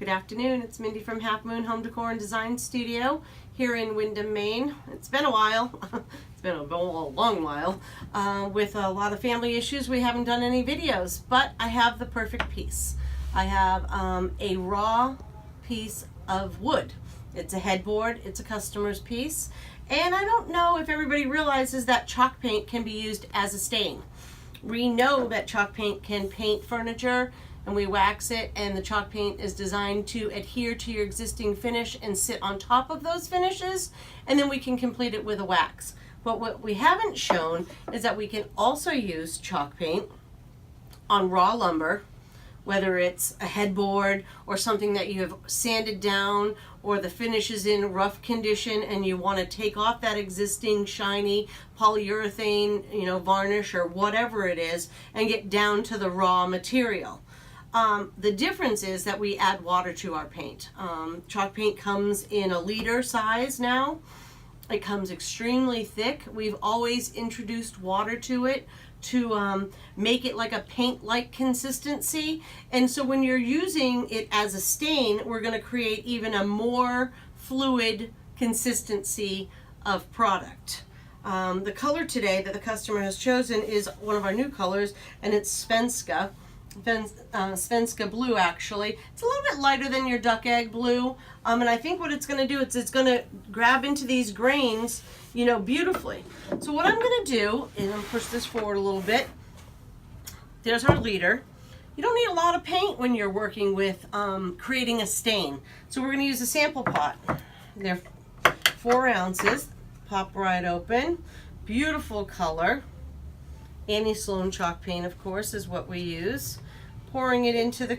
Good afternoon, it's Mindy from Half Moon Home Decor and Design Studio here in Windham, Maine. It's been a while, it's been a long while. With a lot of family issues, we haven't done any videos, but I have the perfect piece. I have a raw piece of wood. It's a headboard, it's a customer's piece, and I don't know if everybody realizes that chalk paint can be used as a stain. We know that chalk paint can paint furniture, and we wax it, and the chalk paint is designed to adhere to your existing finish and sit on top of those finishes, and then we can complete it with a wax. But what we haven't shown is that we can also use chalk paint on raw lumber, whether it's a headboard or something that you have sanded down, or the finish is in rough condition and you want to take off that existing shiny polyurethane, varnish or whatever it is, and get down to the raw material. The difference is that we add water to our paint. Chalk paint comes in a liter size now. It comes extremely thick. We've always introduced water to it to make it like a paint-like consistency. And so when you're using it as a stain, we're going to create even a more fluid consistency of product. The color today that the customer has chosen is one of our new colors, and it's Svenska blue. Actually, it's a little bit lighter than your duck egg blue, and I think what it's going to do is it's going to grab into these grains, beautifully. So what I'm going to do is I'm going to push this forward a little bit. There's our liter. You don't need a lot of paint when you're working with creating a stain, so we're going to use a sample pot. They're 4 ounces. Pop right open. Beautiful color. Sloan chalk paint, of course, is what we use. Pouring it into the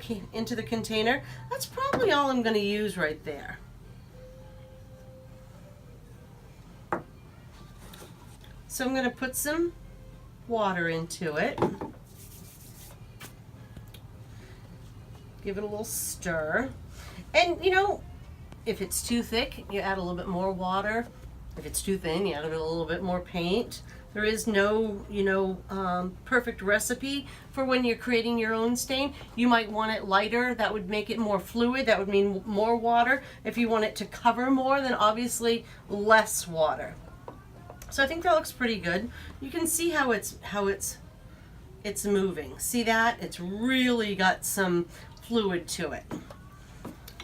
container. That's probably all I'm going to use right there. So I'm going to put some water into it. Give it a little stir. And if it's too thick, you add a little bit more water. If it's too thin, you add a little bit more paint. There is no, perfect recipe for when you're creating your own stain. You might want it lighter. That would make it more fluid. That would mean more water. If you want it to cover more, then obviously less water. So I think that looks pretty good. You can see how it's moving. See that? It's really got some fluid to it.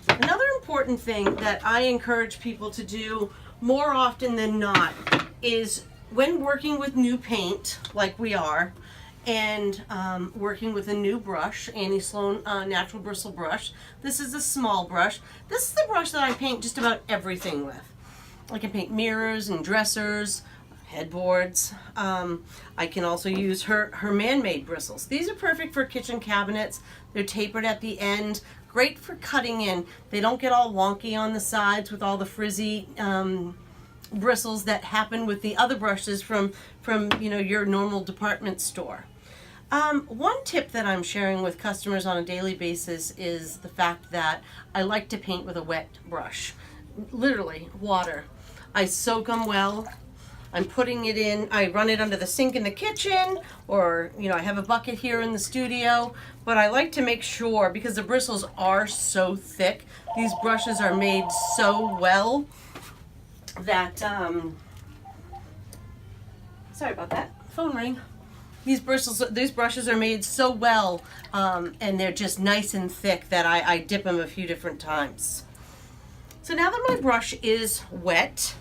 Another important thing that I encourage people to do more often than not is when working with new paint, like we are, and working with a new brush, Sloan natural bristle brush. This is a small brush. This is the brush that I paint just about everything with. I can paint mirrors and dressers, headboards. I can also use her man-made bristles. These are perfect for kitchen cabinets. They're tapered at the end. Great for cutting in. They don't get all wonky on the sides with all the frizzy bristles that happen with the other brushes from your normal department store. One tip that I'm sharing with customers on a daily basis is the fact that I like to paint with a wet brush. Literally, water. I soak them well. I'm putting it in, I run it under the sink in the kitchen, or I have a bucket here in the studio, but I like to make sure, because the bristles are so thick, these brushes are made so well that, sorry about that, phone ring. These brushes are made so well, and they're just nice and thick that I dip them a few different times. So now that my brush is wet,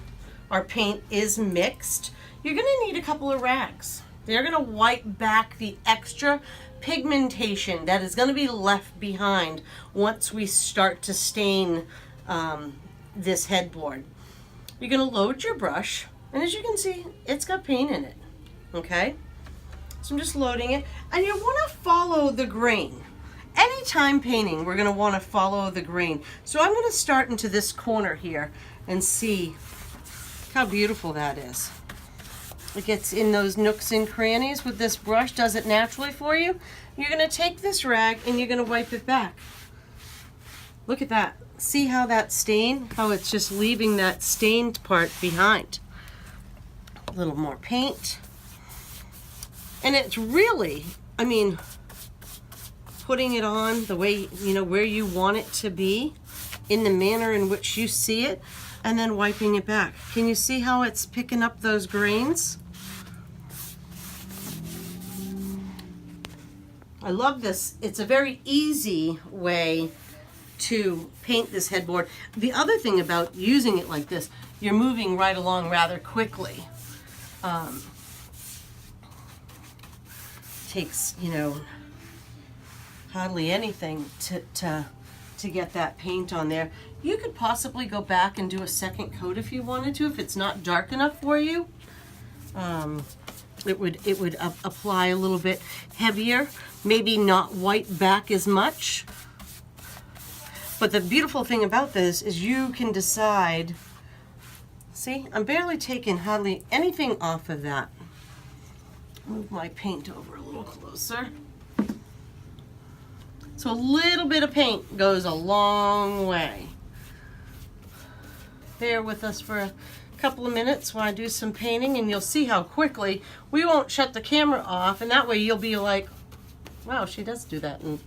our paint is mixed, you're going to need a couple of rags. They're going to wipe back the extra pigmentation that is going to be left behind once we start to stain this headboard. You're going to load your brush, and as you can see, it's got paint in it. Okay? So I'm just loading it, and you want to follow the grain. Anytime painting, we're going to want to follow the grain. So I'm going to start into this corner here and see how beautiful that is. It gets in those nooks and crannies with this brush, does it naturally for you. You're going to take this rag and you're going to wipe it back. Look at that. See how that stain, how it's just leaving that stained part behind. A little more paint. And it's really, putting it on the way, you know, where you want it to be, in the manner in which you see it, and then wiping it back. Can you see how it's picking up those grains? I love this. It's a very easy way to paint this headboard. The other thing about using it like this, you're moving right along rather quickly. Takes, you know, hardly anything to get that paint on there. You could possibly go back and do a second coat if you wanted to, if it's not dark enough for you. It would apply a little bit heavier, maybe not wipe back as much. But the beautiful thing about this is you can decide. See, I'm barely taking hardly anything off of that. Move my paint over a little closer. So a little bit of paint goes a long way. Bear with us for a couple of minutes while I do some painting, and you'll see how quickly we won't shut the camera off, and that way you'll be like, wow, she does do that in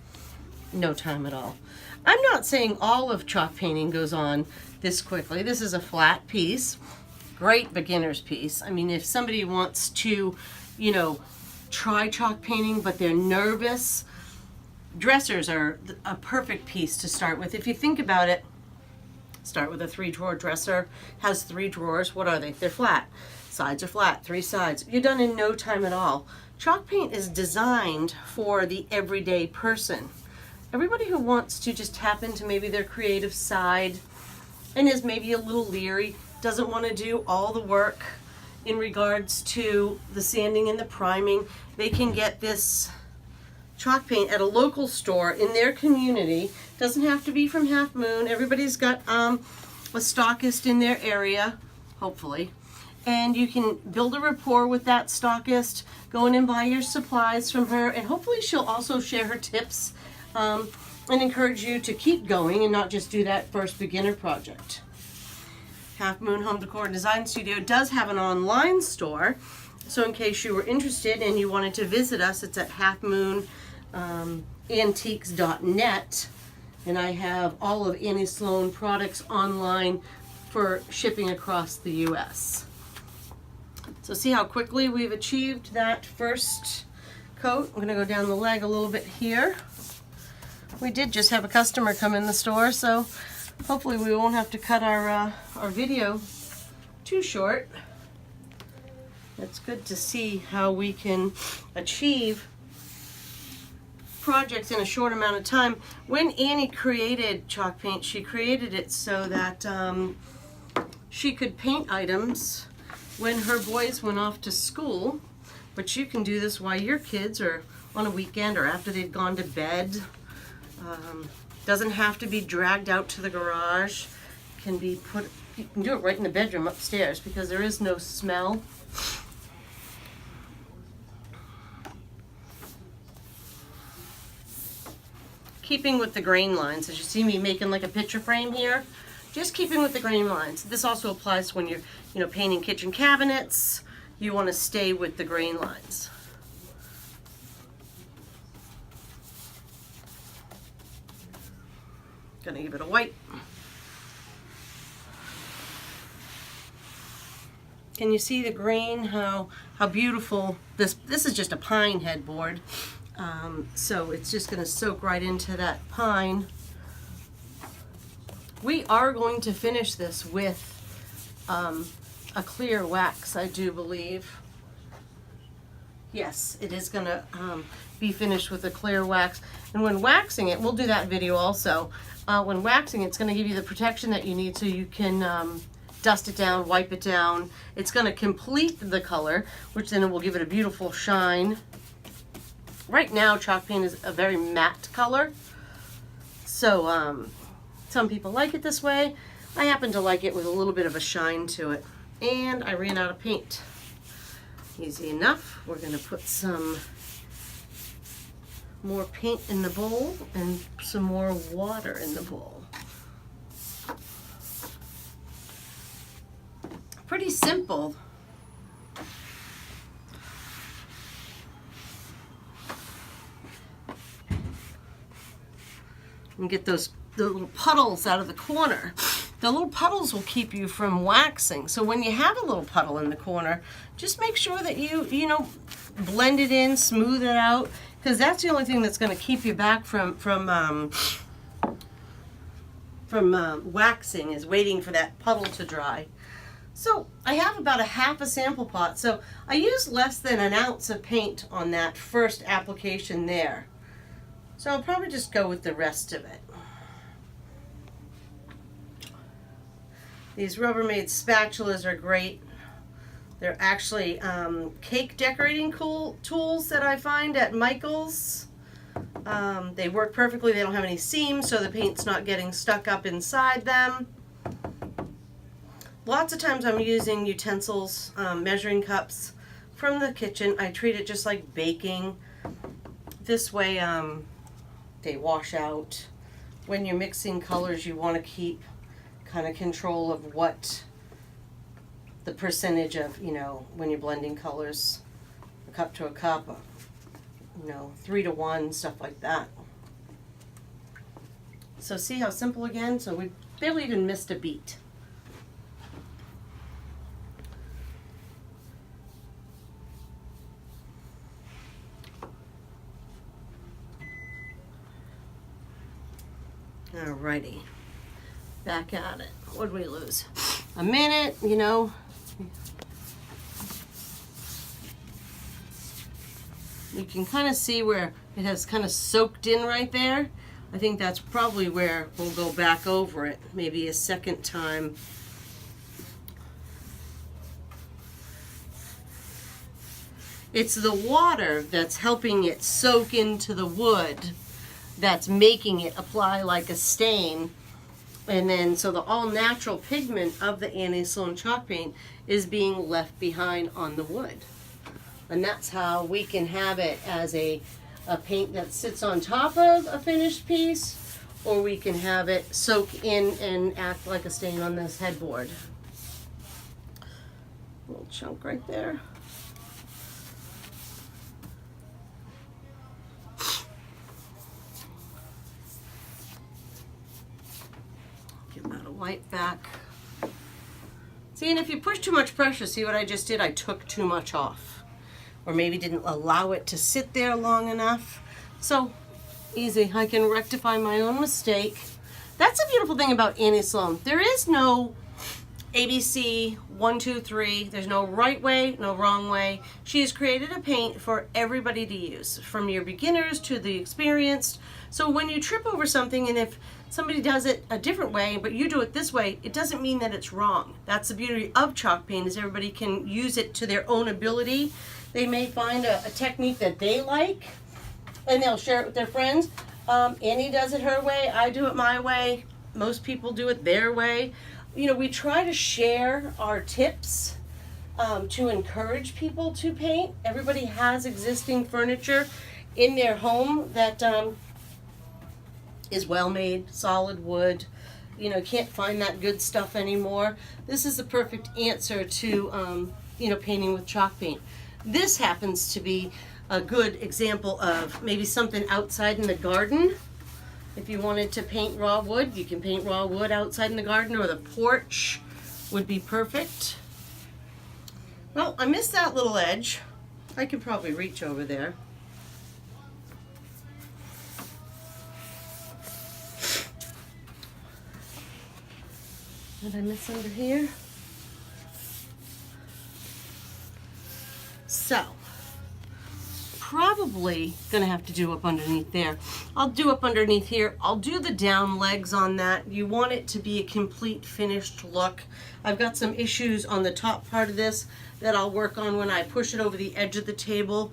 no time at all. I'm not saying all of chalk painting goes on this quickly. This is a flat piece, great beginner's piece. I mean, if somebody wants to, you know, try chalk painting but they're nervous, dressers are a perfect piece to start with. If you think about it, start with a 3-drawer dresser, has 3 drawers. What are they? They're flat. Sides are flat, 3 sides. You're done in no time at all. Chalk paint is designed for the everyday person. Everybody who wants to just tap into maybe their creative side and is maybe a little leery, doesn't want to do all the work in regards to the sanding and the priming, they can get this chalk paint at a local store in their community. Doesn't have to be from Half Moon. Everybody's got a stockist in their area, hopefully. And you can build a rapport with that stockist, go in and buy your supplies from her, and hopefully she'll also share her tips and encourage you to keep going and not just do that first beginner project. Half Moon Home Decor and Design Studio does have an online store, so in case you were interested and you wanted to visit us, it's at halfmoonantiques.net, and I have all of Annie Sloan products online for shipping across the US. So see how quickly we've achieved that first coat. I'm going to go down the leg a little bit here. We did just have a customer come in the store, so hopefully we won't have to cut our video too short. It's good to see how we can achieve projects in a short amount of time. When Annie created chalk paint, she created it so that she could paint items when her boys went off to school, but you can do this while your kids are on a weekend or after they've gone to bed. Doesn't have to be dragged out to the garage. Can be put, you can do it right in the bedroom upstairs because there is no smell. Keeping with the grain lines, as you see me making like a picture frame here, just keeping with the grain lines. This also applies when you're, you know, painting kitchen cabinets. You want to stay with the grain lines. Gonna give it a wipe. Can you see the grain? How beautiful this is. Just a pine headboard, so it's just gonna soak right into that pine. We are going to finish this with a clear wax, I do believe. Yes, it is gonna be finished with a clear wax, and when waxing it, we'll do that video also. When waxing, it's going to give you the protection that you need so you can dust it down, wipe it down. It's going to complete the color, which then it will give it a beautiful shine. Right now, chalk paint is a very matte color, so some people like it this way. I happen to like it with a little bit of a shine to it. And I ran out of paint. Easy enough. We're going to put some more paint in the bowl and some more water in the bowl. Pretty simple. and get the little puddles out of the corner. The little puddles will keep you from waxing. So when you have a little puddle in the corner, just make sure that you know, blend it in, smooth it out, because that's the only thing that's going to keep you back from waxing, is waiting for that puddle to dry. So I have about a half a sample pot. So I used less than an ounce of paint on that first application there. So I'll probably just go with the rest of it. These Rubbermaid spatulas are great. They're actually cake decorating tools that I find at Michael's. They work perfectly. They don't have any seams, so the paint's not getting stuck up inside them. Lots of times I'm using utensils, measuring cups from the kitchen. I treat it just like baking. This way they wash out. When you're mixing colors, you want to keep kind of control of what the percentage of, you know, when you're blending colors, a cup to a cup, you know, 3 to 1, stuff like that. So see how simple again? So we barely even missed a beat. Alrighty, back at it. What did we lose? A minute, you know. You can kind of see where it has kind of soaked in right there. I think that's probably where we'll go back over it, maybe a second time. It's the water that's helping it soak into the wood that's making it apply like a stain. And then, so the all-natural pigment of the anti-Sloan chalk paint is being left behind on the wood. And that's how we can have it as a paint that sits on top of a finished piece, or we can have it soak in and act like a stain on this headboard. A little chunk right there. Wipe back. See, and if you push too much pressure, see what I just did? I took too much off, or maybe didn't allow it to sit there long enough. So easy, I can rectify my own mistake. That's a beautiful thing about Annie Sloan. There is no ABC 1, 2, 3. There's no right way, no wrong way. She has created a paint for everybody to use, from your beginners to the experienced. So when you trip over something, and if somebody does it a different way, but you do it this way, it doesn't mean that it's wrong. That's the beauty of chalk paint, is everybody can use it to their own ability. They may find a technique that they like, and they'll share it with their friends. Annie does it her way, I do it my way. Most people do it their way. You know, we try to share our tips to encourage people to paint. Everybody has existing furniture in their home that is well made, solid wood. You know, can't find that good stuff anymore. This is the perfect answer to, you know, painting with chalk paint. This happens to be a good example of maybe something outside in the garden. If you wanted to paint raw wood, you can paint raw wood outside in the garden, or the porch would be perfect. Well, I missed that little edge. I could probably reach over there. Did I miss under here? So, probably gonna have to do up underneath there. I'll do up underneath here. I'll do the down legs on that. You want it to be a complete finished look. I've got some issues on the top part of this that I'll work on when I push it over the edge of the table.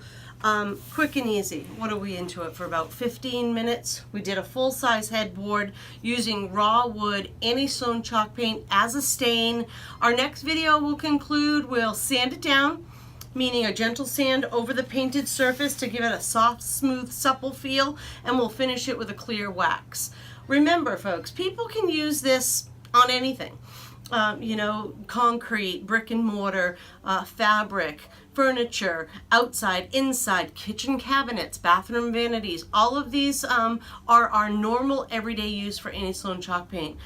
Quick and easy. What are we into it for? About 15 minutes. We did a full-size headboard using raw wood, anti-Sloan chalk paint as a stain. Our next video will conclude, we'll sand it down, meaning a gentle sand over the painted surface to give it a soft, smooth, supple feel, and we'll finish it with a clear wax. Remember, folks, people can use this on anything. you know, concrete, brick and mortar, fabric, furniture, outside, inside, kitchen cabinets, bathroom vanities. All of these are our normal everyday use for Annie Sloan chalk paint.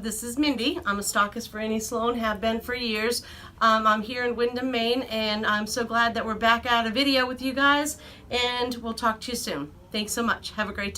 This is Mindy. I'm a stockist for Annie Sloan, have been for years. I'm here in Windham, Maine, and I'm so glad that we're back at a video with you guys, and we'll talk to you soon. Thanks so much. Have a great day.